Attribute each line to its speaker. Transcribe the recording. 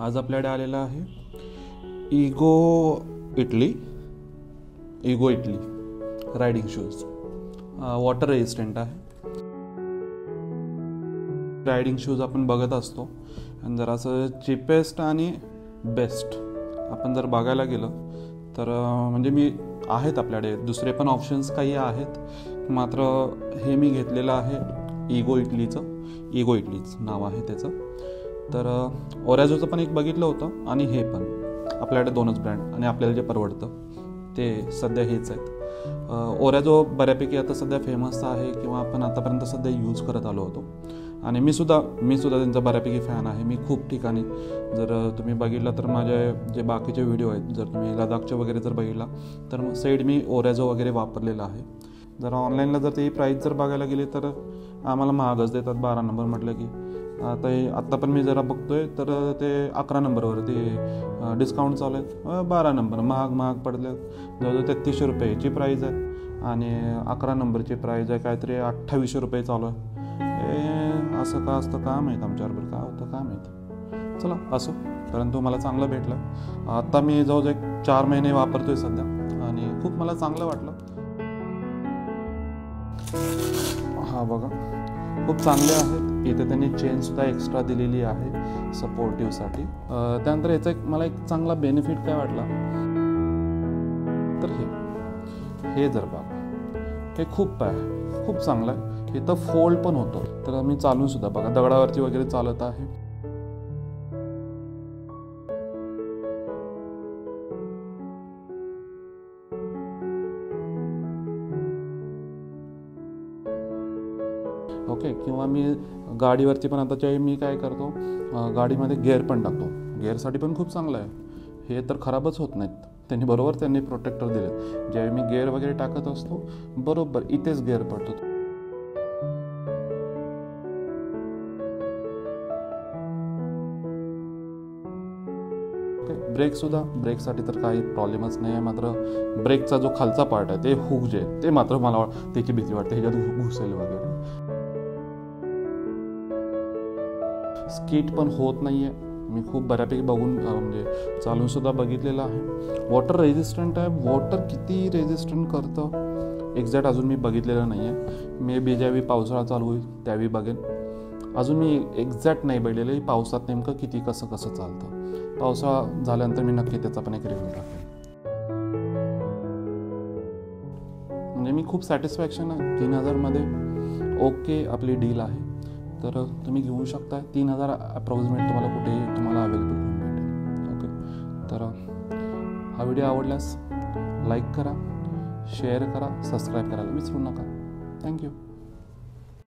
Speaker 1: आज आपल्याकडे आलेला आहे Italy riding shoes. Water resistant आहे. रायडिंग शूज आपण बघत असतो आणि जर असं चीपेस्ट आणि बेस्ट आपण जर बघायला गेलं तर म्हणजे आहेत आपल्याकडे दुसरे पण ऑप्शन्स काही आहेत, मात्र हे मी घेतलेलं आहे इटलीच नाव आहे त्याचं. तर ओरॅझोचं पण एक बघितलं होतं आणि हे पण आपल्याकडे दोनच ब्रँड आणि आपल्याला जे परवडतं ते सध्या हेच आहेत. ओरॅझो बऱ्यापैकी आता सध्या फेमस आहे किंवा आपण आतापर्यंत सध्या यूज करत आलो होतो आणि मी सुद्धा त्यांचा बऱ्यापैकी फॅन आहे. मी खूप ठिकाणी जर तुम्ही बघितलं तर माझे जे बाकीचे व्हिडिओ आहेत, जर तुम्ही लडाखचे वगैरे जर बघितला तर मग साईड मी ओरॅझो वगैरे वापरलेला आहे. जर ऑनलाईनला जर ती प्राईस जर बघायला गेली तर आम्हाला महागच देतात. 12 नंबर म्हटलं की आत्ता पण मी जरा बघतोय तर ते 11 नंबरवरती डिस्काउंट चालू आहेत. 12 नंबर महाग पडले, जवळजवळ 3300 रुपयाची प्राईज आहे आणि 11 नंबरची प्राईज आहे काहीतरी 2800 रुपये चालू आहे. असं का असतं का माहीत, आमच्याबरोबर काय होतं का माहीत. चला असो, परंतु मला चांगलं भेटलं. आत्ता मी जवळजवळ 4 महिने वापरतोय सध्या आणि खूप मला चांगलं वाटलं. हा बघा, खूप चांगले आहेत. इथे त्यांनी चेनसुद्धा एक्स्ट्रा दिलेली आहे सपोर्टिव्हसाठी. त्यानंतर याचा मला एक चांगला बेनिफिट काय वाटला तर हे जर बघा, हे खूप चांगलं आहे. इथं फोल्ड पण होतं, तर मी चालून सुद्धा बघा दगडावरती वगैरे चालत आहे. ओके, किंवा मी गाडीवरती पण आता ज्यावेळी मी काय करतो, गाडीमध्ये गेअर पण टाकतो. गेअरसाठी पण खूप चांगलं आहे. हे तर खराबच होत नाहीत. त्यांनी प्रोटेक्टर दिले. ज्यावेळी मी गेअर वगैरे टाकत असतो बरोबर इथेच गेअर पडतो. ब्रेकसाठी तर काही प्रॉब्लेमच नाही आहे. मात्र ब्रेकचा जो खालचा पार्ट आहे ते हुक जे ते मात्र मला त्याची भीती वाटते, ह्याच्यात घुसेल वगैरे. स्किट पण होत नाहीये. मी खूप बऱ्यापैकी बघून म्हणजे चालून सुद्धा बघितलेलं आहे. वॉटर रेजिस्टंट आहे. वॉटर किती रेजिस्टंट करतं एक्झॅक्ट अजून मी बघितलेलं नाही आहे. मे बी ज्यावेळी पावसाळा चालू होईल त्यावेळी बघेन. अजून मी एक्झॅक्ट नाही बघितलेलं पावसात नेमकं किती कसं चालतं. पावसाळा झाल्यानंतर मी नक्की त्याचा पण एक रिव्ह्यू टाकेन. म्हणजे मी खूप सॅटिस्फॅक्शन आहे. 3000 मध्ये ओके आपली डील आहे, तर तुम्ही घेऊ शकता. 3000 अप्रॉक्सिमेट तुम्हाला अवेलेबल होऊन भेटेल. ओके, तर हा व्हिडिओ आवडल्यास लाईक करा, शेअर करा, सबस्क्राईब करायला विसरू नका. थँक्यू.